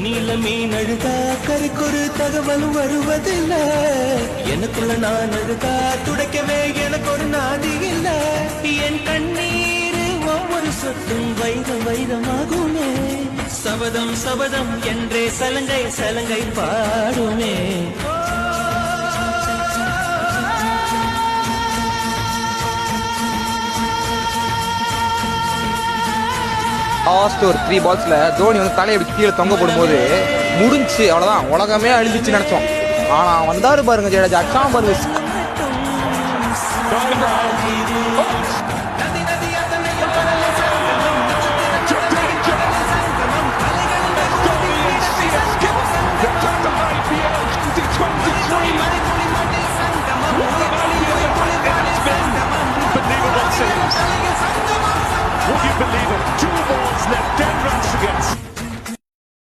நீல மீன் அழுதா கரைக்கொரு தகவலும் வருவதில்லை. எனக்குள்ள நான் அழுதா துடைக்கவே எனக்கு ஒரு நாதி இல்லை. என் கண்ணீர் ஒவ்வொரு சொத்தும் வைரம் வைரமாகுமே. சபதம் சபதம் என்றே சலங்கை சலங்கை பாடுமே. லாஸ்ட் ஒரு 3 பால்ஸ்ல தோனி வந்து தலையை அப்படி கீழே தொங்க போடும்போது முடிஞ்சு அவ்வளவுதான், உலகமே அழிஞ்சிச்சு நினைச்சோம். ஆனா வந்தாரு பாருங்க ஜடேஜா, அச்சாம் பாருங்க. Would you believe it?